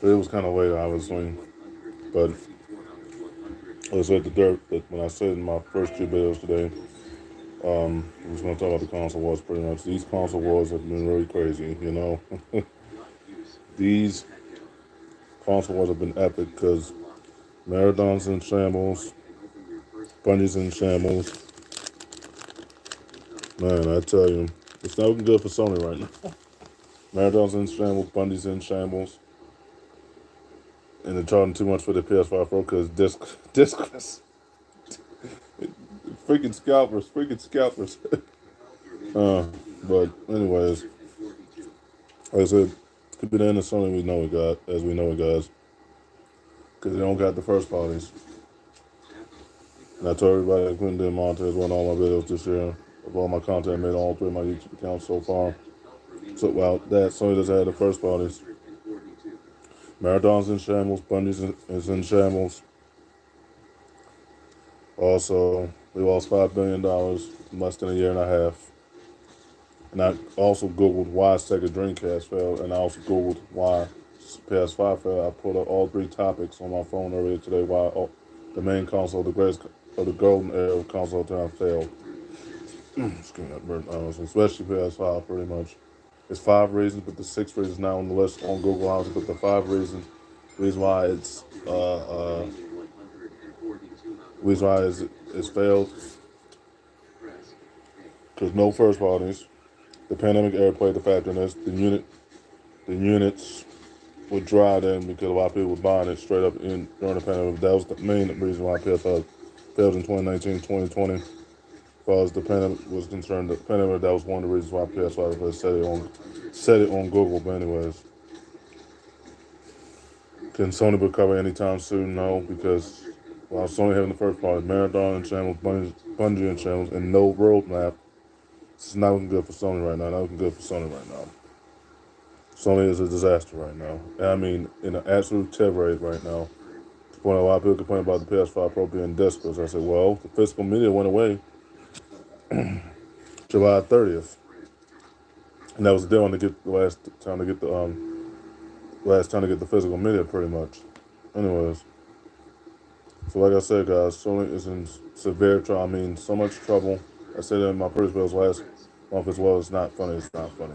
But it was kind of late, obviously. But I was at the dirt. But when I said in my first two videos today, I was going to talk about the console wars pretty much. These console wars have been really crazy, you know. These console wars have been epic because Marathon's in shambles, Bunny's in shambles. Man, I tell you, it's not looking good for Sony right now. Marathon's in shambles, Bundy's in shambles, and they're charging too much for the PS5 Pro because discless, freaking scalpers. uh, but anyways, like I said, it could be the end of Sony we know it, guys, because they don't got the first parties. And I told everybody I couldn't do monitors on all my videos this year of all my content I made on all three of my YouTube accounts so far. So, well, that Sony doesn't have the first parties. Marathon's in shambles, Bundy's is in shambles. Also, we lost $5 billion in less than a year and a half. And I also Googled why Sega Dreamcast failed, and I also Googled why PS5 failed. I pulled up all three topics on my phone earlier today why the main console, the greatest of the golden era of console time failed. Excuse me, especially PS5 pretty much. There's 5 reasons, but the 6th reason now on the list on Google House. But the 5 reason why it's failed, because no first parties. The pandemic era played the factor in this. The units were dry then because a lot of people were buying it straight up during the pandemic. That was the main reason why PS5 failed in 2019, 2020. As far as the pandemic was concerned, the pandemic, that was one of the reasons why PS5 set it on Google. But anyways, can Sony recover anytime soon? No, because while Sony having the first party, Marathon in shambles, Bungie in shambles, and no roadmap, it's not looking good for Sony right now. Not looking good for Sony right now. Sony is a disaster right now. And I mean, in an absolute tirade right now. To the point a lot of people complain about the PS5 Pro being discless. I said, well, the physical media went away July 30th. And that was the deal to get the last time to get the physical media pretty much. Anyways. So like I said, guys, Sony is in severe trouble. I mean, so much trouble. I said it in my previous videos last month as well. It's not funny. It's not funny.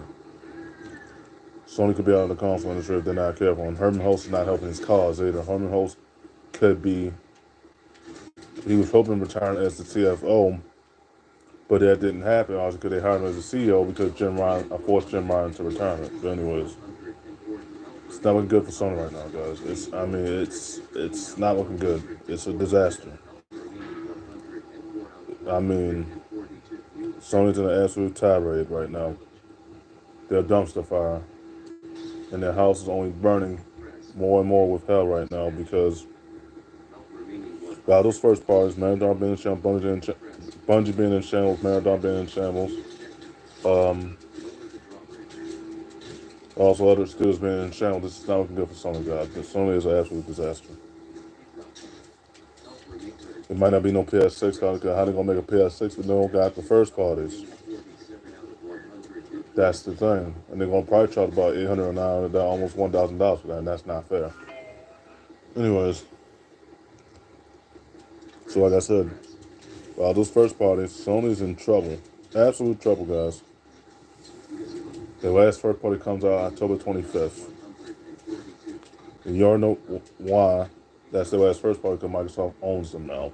Sony could be out of the console industry if they're not careful. And Herman Hulst is not helping his cause either. Herman Hulst he was hoping to return as the CFO, but that didn't happen. Also, because they hired him as the CEO because I forced Jim Ryan to return it. But anyways, it's not looking good for Sony right now, guys. It's not looking good. It's a disaster. I mean, Sony's in an absolute tirade right now. They're a dumpster fire. And their house is only burning more and more with hell right now because those first parties, Marathon being in shambles, Bungie being in shambles, Marathon being in shambles, also other studios being in shambles. This is not looking good for Sony, guys. Sony is an absolute disaster. It might not be no PS6. How they gonna make a PS6 if they don't got the first parties? That's the thing. And they're gonna probably charge about $800 or $900, almost $1,000 for that, and that's not fair. Anyways, so like I said, those first parties, Sony's in trouble. Absolute trouble, guys. Their last first party comes out October 25th. And you already know why that's their last first party, because Microsoft owns them now.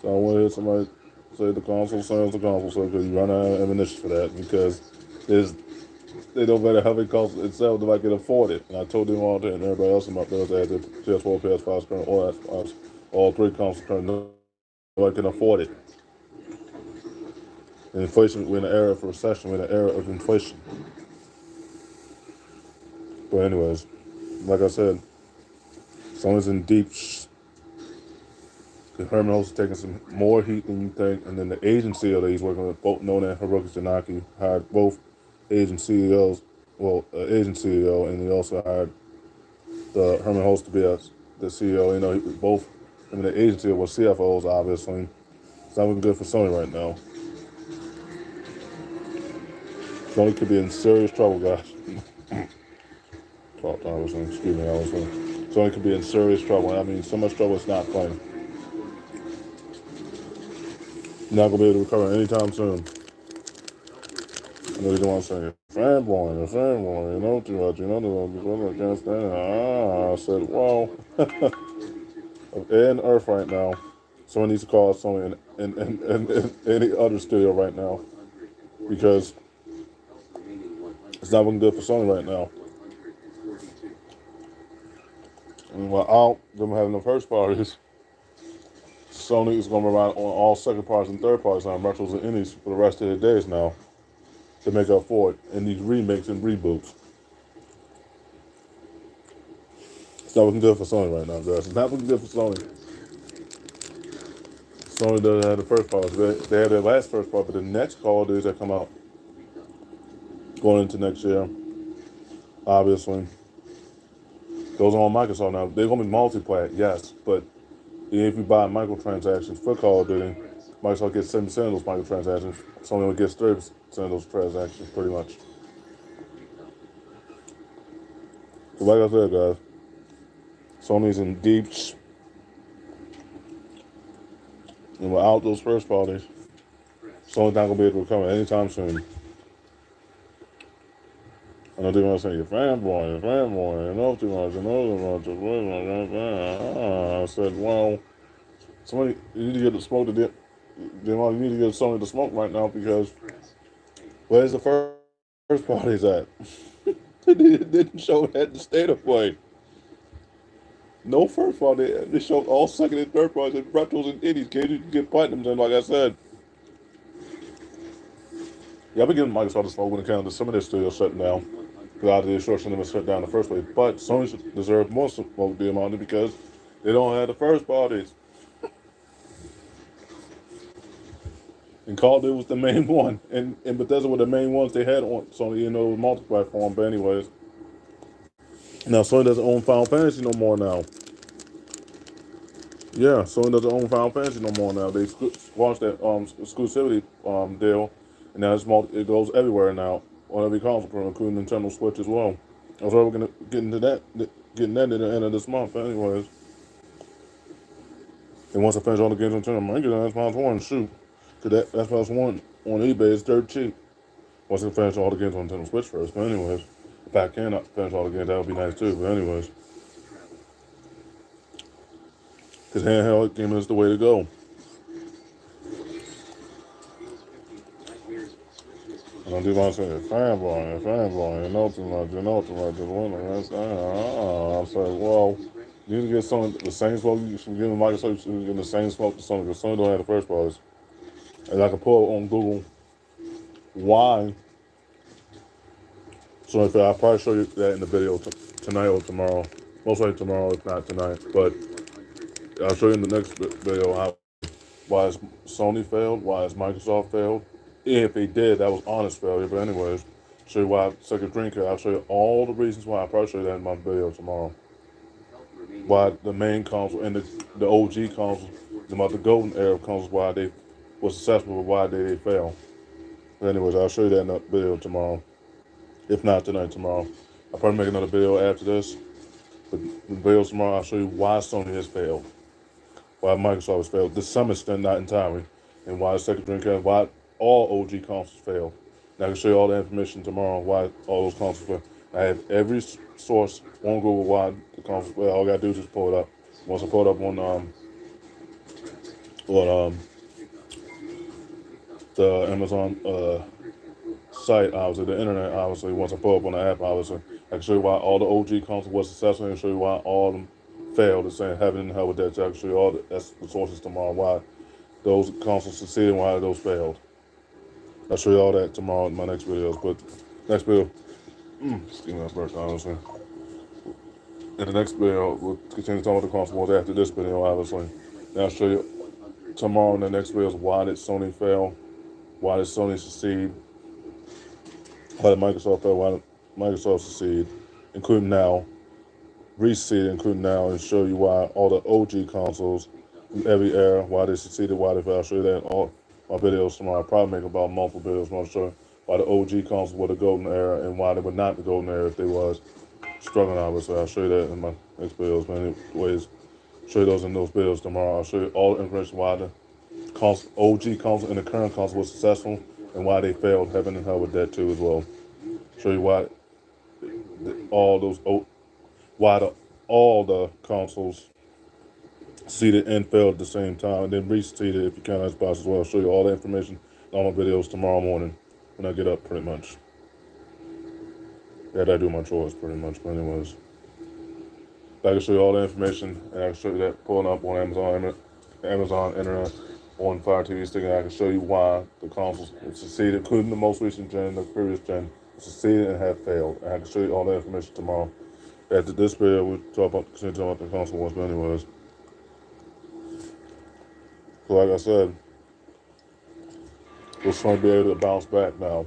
So I want to hear somebody say the console sales, because you run out of ammunition for that, because they don't matter how many consoles itself, if I can afford it. And I told them all that, and everybody else in my bills that had the PS4, PS5, current, all three consoles current, nobody can afford it. And inflation, we're in an era of recession, we're in an era of inflation. But anyways, like I said, Sony's in deep Herman Hulst is taking some more heat than you think, and then the agency that he's working with, both known as Hiroki Janaki, hired both agent CEOs, agent CEO, and he also hired the Herman Hulst to be the CEO. You know, the agency was CFOs, obviously. It's not looking good for Sony right now. Sony could be in serious trouble, guys. fault, obviously. Excuse me, obviously. Sony could be in serious trouble. I mean, so much trouble it's not funny. Not gonna be able to recover anytime soon. I know you don't want to say fanboy, you know too much, you know too much, I can't stand it. I said, well, of air and earth right now. Someone needs to call Sony and any other studio right now because it's not looking good for Sony right now. And without them having the first parties, Sony is going to rely on all second parties and third parties on retros and indies for the rest of their days now to make up for it in these remakes and reboots. It's not looking good for Sony right now, guys. It's not looking good for Sony. Sony doesn't have the first parties. They have their last first part, but the next Call of Duty that come out going into next year, obviously, goes on Microsoft now. They're going to be multiplayer, yes, but if you buy microtransactions for Call of Duty, Microsoft gets 7% of those microtransactions. Sony only gets 30% of those transactions, pretty much. So like I said, guys, Sony's in deep, and without those first parties, Sony's not going to be able to recover anytime soon. I know they're going to say, you're fanboy, you know too much, I said, well, somebody, you need to get the smoke to you need to get Sony to smoke right now because where's the first parties at? They didn't show it at the state of play. No first party. They showed all second and third parties and retros and indies. Can't you get platinums in, like I said. Yeah, I've been giving Microsoft the smoke when it comes to some of their studios shutting down. Because the instruction limit shut down in the first place. But Sony should deserve more smoke to on it because they don't have the first parties. And Call of Duty was the main one. And Bethesda were the main ones they had on Sony, you know, multi-platform. But anyways. Now, Sony doesn't own Final Fantasy no more now. Yeah, Sony doesn't own Final Fantasy no more now. They launched that exclusivity deal. And now it goes everywhere now. On every console, including Nintendo Switch as well. I was already going to get into that, getting that at the end of this month anyways. And once I finish all the games on Nintendo, I might get an Xbox One, shoot. Because that Xbox One on eBay is dirt cheap. Once I finish all the games on Nintendo Switch first. But anyways, if I can finish all the games, that would be nice too. But anyways. Because handheld gaming is the way to go. And I do want to say, fanboy, you know too much, I said, well, you need to get some the same smoke you should give Microsoft, you should get the same smoke to Sony, because Sony don't have the first parties. And I can pull on Google why. So I'll probably show you that in the video tonight or tomorrow. Most likely tomorrow, if not tonight. But I'll show you in the next video why Sony failed, why Microsoft failed. If they did, that was honest failure. But anyways, show you why Second Dreamcast. I'll show you all the reasons why. I'll probably show you that in my video tomorrow. Why the main console and the OG consoles, about the golden era of consoles, why they were successful, but why they failed. But anyways, I'll show you that in the video tomorrow. If not tonight, tomorrow. I'll probably make another video after this. But the video tomorrow, I'll show you why Sony has failed. Why Microsoft has failed. To some extent, not entirely. And why the Second Dreamcast, why all OG consoles failed. And I can show you all the information tomorrow why all those consoles failed. I have every source on Google why the consoles failed. All I gotta do is just pull it up. Once I pull it up on the Amazon site, obviously the internet, obviously once I pull up on the app, obviously I can show you why all the OG consoles were successful and show you why all of them failed. It's saying heaven and hell with that. So I can show you all the sources tomorrow why those consoles succeeded and why those failed. I'll show you all that tomorrow in my next videos. But next video, excuse me, that's first, honestly. In the next video, we'll continue talking about the console wars after this video, obviously. Now I'll show you tomorrow in the next videos why did Sony fail, why did Sony succeed, why did Microsoft fail, why did Microsoft succeed, including now, reseed, including now, and show you why all the OG consoles from every era, why they succeeded, why they failed. I'll show you that in all my videos tomorrow. I'll probably make about multiple videos. I'll show you why the OG consoles were the golden era and why they were not the golden era if they was. struggling, obviously. I'll show you that in my next videos. But anyways, show you those in those videos tomorrow. I'll show you all the information why the OG console and the current console was successful and why they failed. Heaven and hell with that too as well. Show you why all those all the consoles seeded and failed at the same time, and then reseeded if you count as possible as well. I'll show you all the information in all my videos tomorrow morning when I get up, pretty much. Yeah, I do my chores pretty much, but anyways. I can show you all the information, and I can show you that pulling up on Amazon Internet, on Fire TV Stick, and I can show you why the consoles succeeded, including the most recent gen, the previous gen, succeeded and have failed. And I can show you all the information tomorrow. After this video, we'll continue talking about the console wars, but anyways. So like I said, we're trying to be able to bounce back now.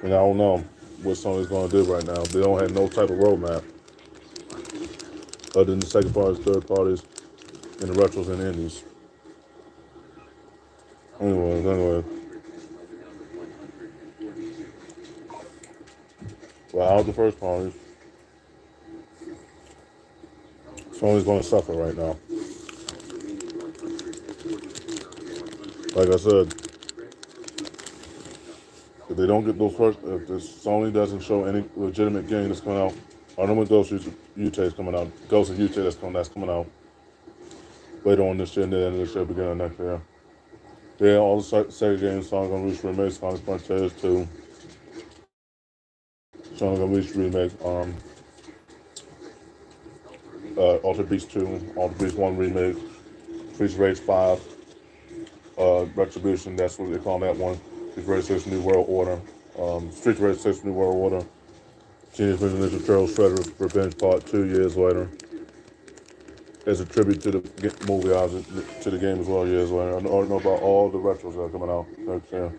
And I don't know what Sony's going to do right now. They don't have no type of roadmap other than the second parties, third parties, and the retros and indies. Anyway. Without the first parties, Sony's going to suffer right now. Like I said, if they don't get those first, if Sony doesn't show any legitimate game that's coming out, I know when Ghost of Utah is coming out. Ghost of Utah that's coming out later on this year, and then this year, beginning of next year. Yeah, all the Sega games, Sonic Unleashed remake, Sonic Frontiers 2, Sonic Unleashed remake, Altered Beast 2, Altered Beast 1 remake, Streets Rage 5, Retribution, that's what they call that one. Streets Rage 6 New World Order, Streets Rage 6 New World Order, Teenage Mutant Ninja Turtles Shredder's Revenge Part 2 years later. As a tribute to the movie, to the game as well years later. I don't know about all the retros that are coming out next year.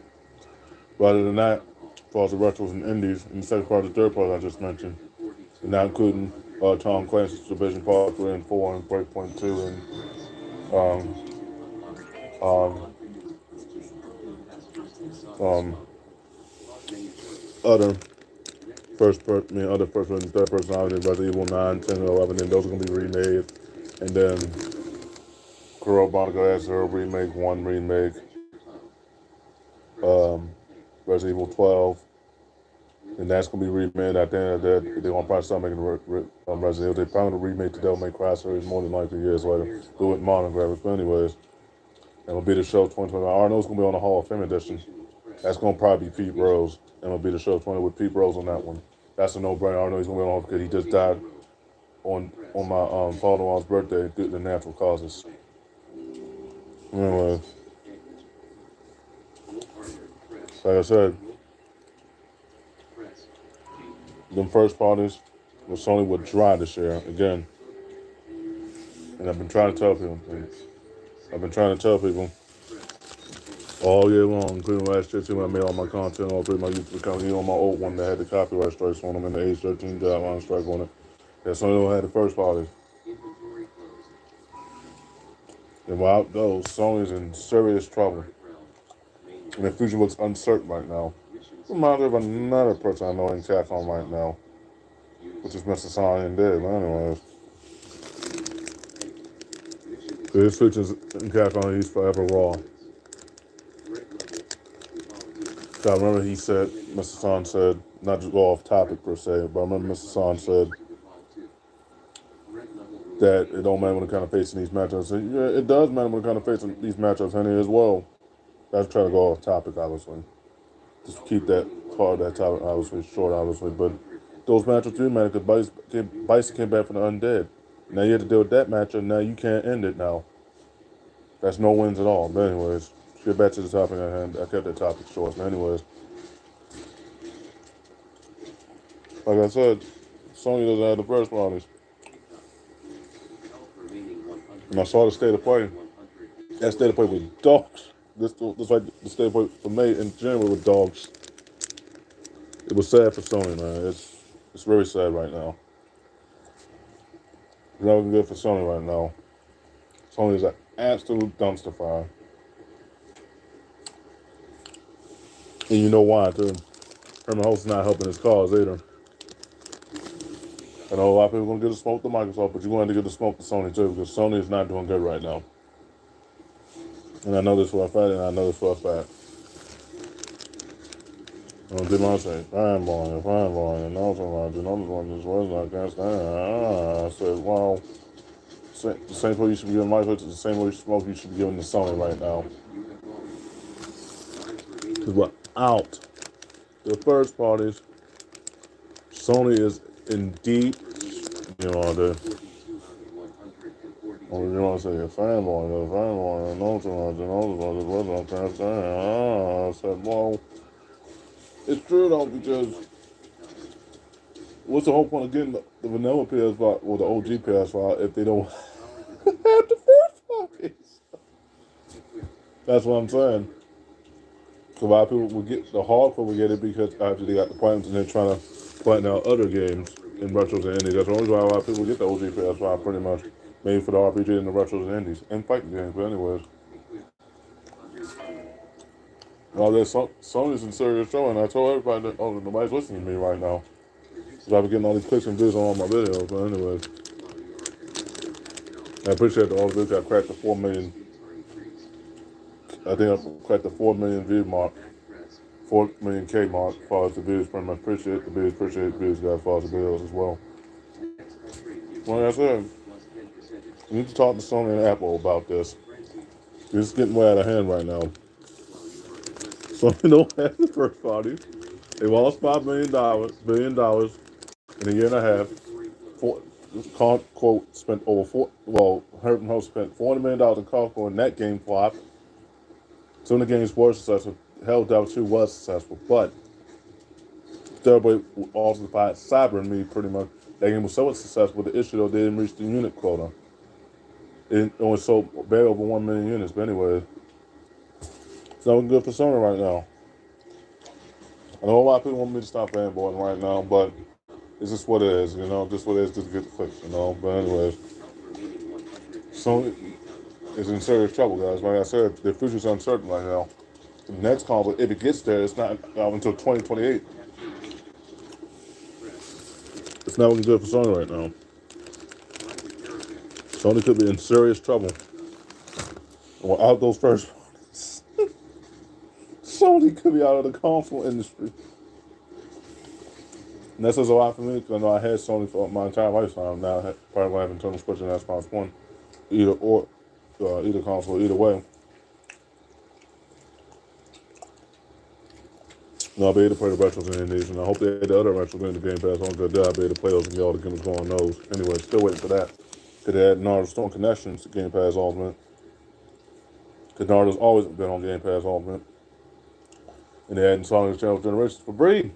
But other than that, as far as the retros and indies, and the second part, the third part I just mentioned, and now including Tom Clancy's Division Part 3 and 4 and Breakpoint 2 and other first person and third person out in Resident Evil 9, 10, and 11, and those are going to be remade. And then Kuro Barnacle Zero remake, 1 remake, Resident Evil 12, and that's going to be remade. At the end of that, they're going to probably start making Resident Evil. They're probably going to remake the Devil May Cry series more than likely years later, do it in modern graphics. But anyways, and it'll be the show 2020. I already know it's going to be on the Hall of Fame edition. That's going to probably be Pete Rose, and it'll be the show 20 with Pete Rose on that one. That's a no-brainer. I already know he's going to be on because he just died on my father-in-law's birthday due to natural causes. Anyway, like I said, them first parties with Sony were dry this year again, and I've been trying to tell people all year long, including last year too, when I made all my content, all 3 of my YouTube accounts, even on my old one that had the copyright strikes on them and the age 13 guideline strike on it. Yeah, Sony had the first party. And without those, Sony's in serious trouble. And the future looks uncertain right now. Reminds me of another person I know in Capcom right now, which is Mr. Sonic and Dead. But anyways, so his future's in Capcom, he's forever raw. So I remember he said, Mr. Son said, not to go off topic per se, but I remember Mr. Son said that it don't matter when it kind of facing these matchups. And yeah, it does matter when it kind of facing these matchups, honey, as well. That's trying to go off topic, obviously. Just keep that part of that topic, obviously, short, obviously. But those matchups do matter because Bison came back from the undead. Now you have to deal with that matchup. Now you can't end it now. That's no wins at all. But anyways, get back to the topic at hand. I kept that topic short. But anyways, like I said, Sony doesn't have the first parties. And I saw the state of play. That state of play was dogs. This like the state of play for me in general with dogs. It was sad for Sony, man. It's very sad right now. It's not looking good for Sony right now. Sony is an absolute dumpster fire. And you know why, too. Herman Holt's not helping his cause either. I know a lot of people are going to get the smoke to Microsoft, but you're going to get the smoke to Sony too, because Sony is not doing good right now. And I know this for a fact, and I know this for a fact. I don't my say, fanboy, and also like, another one just wasn't, I can't stand. I said, well, the same way you should be giving Microsoft, the same way smoke you should be giving to Sony right now. Because without the first parties, Sony is in deep, you know, you want to say a fanboy, and also like, I can't stand. I said, well, it's true though, because what's the whole point of getting the vanilla PS5 or the OG PS5 if they don't have the first parties? That's what I'm saying. So a lot of people will get the hardcore will get it because after they got the plans and they're trying to plan out other games in retros and indies. That's the only why a lot of people get the OG PS5 pretty much. Made for the RPG and the retros and indies. And fighting games, but anyways. All that Sony's in serious trouble, and I told everybody that, oh, nobody's listening to me right now. Because I've been getting all these clicks and views on all my videos, but anyways. I appreciate all the videos I cracked the 4 million. I think I cracked the 4 million view mark. 4 million K mark as far as the views. Pretty much appreciate the views, guys, as far as the videos as well. Like I said, you need to talk to Sony and Apple about this. It's getting way out of hand right now. Sony don't have the first party. They lost $5 billion in a year and a half. Quote spent Herman Host spent $40 million in Costco and that game flopped. Some of the games were successful. Hell, Devil 2 was successful, but Third also defied Cyber and me pretty much. That game was so successful, the issue though, they didn't reach the unit quota. It only sold barely over 1 million units, but anyway. It's not good for Sony right now. I know a lot of people want me to stop fanboying right now, but it's just what it is, you know, just what it is, just to get the clicks, you know. But anyways, Sony is in serious trouble, guys. Like I said, their future's uncertain right now. The next console, if it gets there, it's not until 2028. It's not looking good for Sony right now. Sony could be in serious trouble. Without those first parties, Sony could be out of the console industry. And that says a lot for me because I know I had Sony for my entire lifetime. Now I probably have internal Switch and Xbox One, either console, either way. No, I'll be able to play the retros and indies, and I hope they had the other retros in the Game Pass on good. I'll be able to play those and get all the gimmicks on those. Anyway, still waiting for that. Because they had Naruto Storm Connections to Game Pass Ultimate. Because Naruto's always been on Game Pass Ultimate. And they had Sonic Channel Generations for free.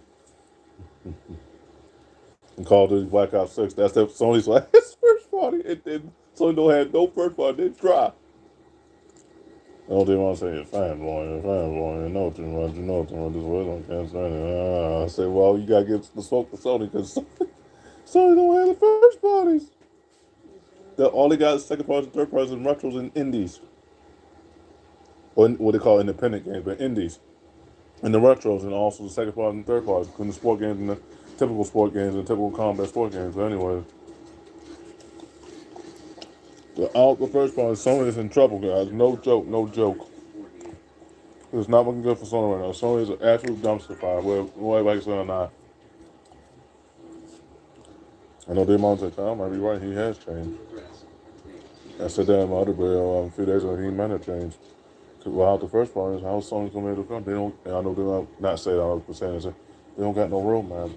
And Call of Duty Black Ops 6. That's Sony's last first party. And then Sony don't have no first party. They try. I don't even want to say it. Fanboy. You know too much. This was I can't stand it. I say, well, you got to give the smoke to Sony because Sony don't have the first parties. All they got is second parties and third parties and retros and indies. Or what they call independent games, but indies. And the retros and also the second parties and third parties, including the sport games and the typical sport games and typical combat sport games. But anyway. Without the first party, Sony is in trouble, guys. No joke. It's not looking good for Sony right now. Sony is an absolute dumpster fire, whether everybody say or not. I know Damon said, Tom might be right, he has changed. I said that in my other video a few days ago, he might have changed. Because without the first part is how Sony's going to be able to come. They don't, and I know they're not say that, I'm saying this, they don't got no roadmap.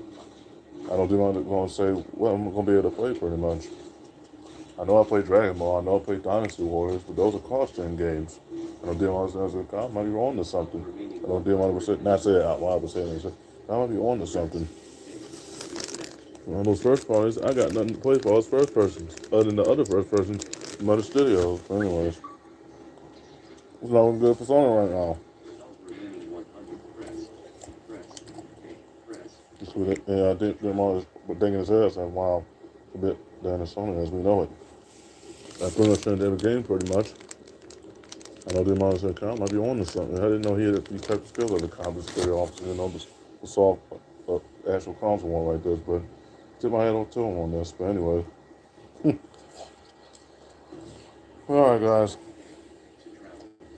I know they're going to say, well, I'm going to be able to play pretty much. I know I played Dragon Ball, I know I played Dynasty Warriors, but those are cost-gen games. I know Damon said, I might be on to something. I know Damon was not say it out loud, but saying it, I might be on to something. On those first parties, I got nothing to play for. It's first persons, other than the other first persons from other studios. But anyways, it's not looking good for Sony right now. I think them all thinking his head saying, wow, a bit down to Sony as we know it. That pretty much changed every game pretty much. I know the amount said, Kyle might be on to something. I didn't know he had these type of skills as a combat studio officer, you know, to solve actual console one like this, but tip my head on to him on this. But anyway, all right, guys.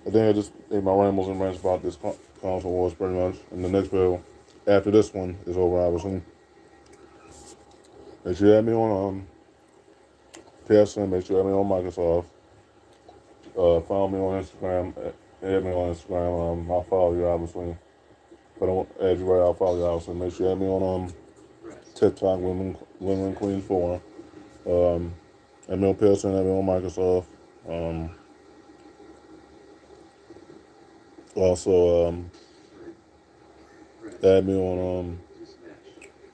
I think I just made my rambles and rants about this console wars pretty much. And the next video after this one is over, obviously. Make sure you add me on PSN. Make sure you add me on Microsoft. Follow me on Instagram. Add me on Instagram. I'll follow you, obviously. If I don't add you right, I'll follow you, obviously. Make sure you add me on TikTok, Women Queen 4. Add me on PSN. Add me on Microsoft. Also, add me on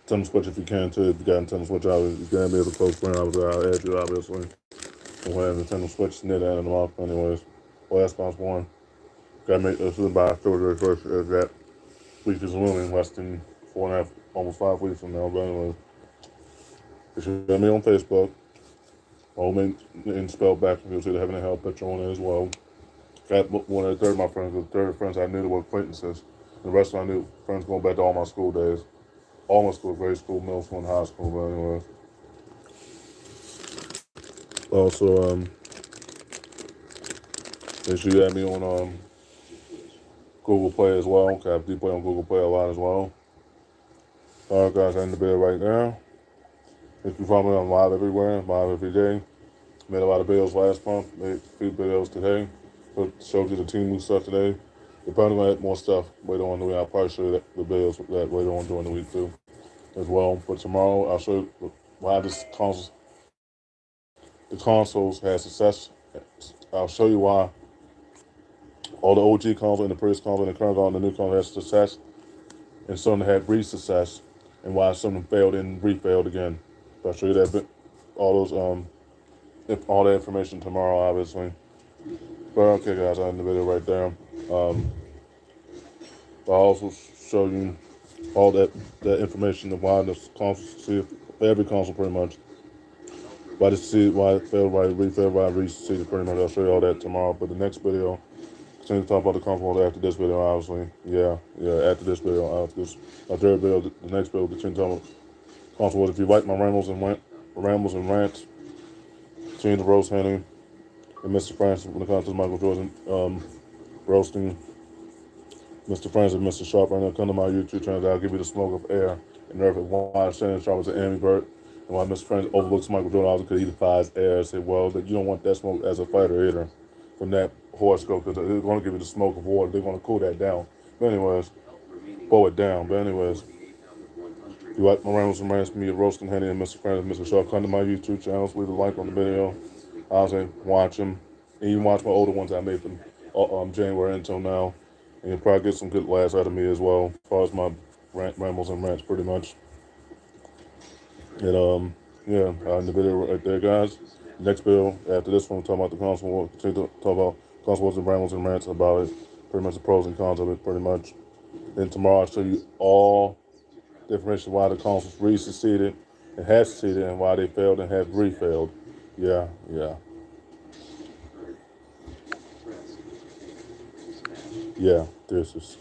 Nintendo Switch if you can too. If you got Nintendo Switch, you can add me as a close friend. I'll add you, obviously. We'll have Nintendo Switch near the end of the month, anyways. Last month's one. Gotta make this by October 31st. That week is looming, less than 4.5, almost 5 weeks from now. But anyways, you should add me on Facebook. All names spelled back. You'll see the Heaven and Hell picture on it as well. Got one of the third of my friends. The third friends I knew that were acquaintances. The rest of I knew friends going back to all my school days. All my school, grade school, middle school, and high school. But anyways. Also, make sure you add me on Google Play as well. I do play on Google Play a lot as well. Alright, guys, I'm in the bed right now. If you follow me, I'm live everywhere, live every day. Made a lot of videos last month, made a few videos today. Showed you the team new stuff today. We're probably going to add more stuff later on in the week. I'll probably show you the videos that later on during the week too, as well. But tomorrow, I'll show you why the consoles had success. I'll show you why all the OG console and the previous console and the current console and the new console has success, and some that had re-success, and why some of them failed and re-failed again. So I'll show you that all that information tomorrow, obviously. But okay, guys, I end the video right there. I'll also show you all that information of why the console, see every console pretty much. Why it failed, why it re-failed, why it re-succeeded pretty much. I'll show you all that tomorrow. But the next video, continue to talk about the console after this video, obviously. Yeah, after this video, after my third video, the next video, continue to talk about console. If you like my rambles and rants, continue to roast Henny and Mr. Francis when it comes to Michael Jordan roasting Mr. Francis and Mr. Sharp right now. Come to my YouTube channel. I'll give you the smoke of air and nerve of why Shannon Sharp is an Amy Burt and why Mr. Francis overlooks Michael Jordan also because he defies air. I say, well, that you don't want that smoke as a fighter either from that horoscope because they're going to give you the smoke of water. They're going to cool that down. But anyways, blow it down. But anyways, if you like my rambles and rants, me roasting Henny and Mr. Francis and Mr. Sharp, come to my YouTube channels. Leave a like on the video. I'll say watch them. And you can watch my older ones I made from January until now. And you'll probably get some good laughs out of me as well, as far as my rambles and rants, pretty much. And, yeah, I end the video right there, guys. Next video, after this one, we'll talk about the console war. Continue to talk about console wars and rambles and rants about it. Pretty much the pros and cons of it, pretty much. Then tomorrow, I'll show you all the information why the consoles re-succeeded and have succeeded and why they failed and have re-failed. Yeah. Yeah, this is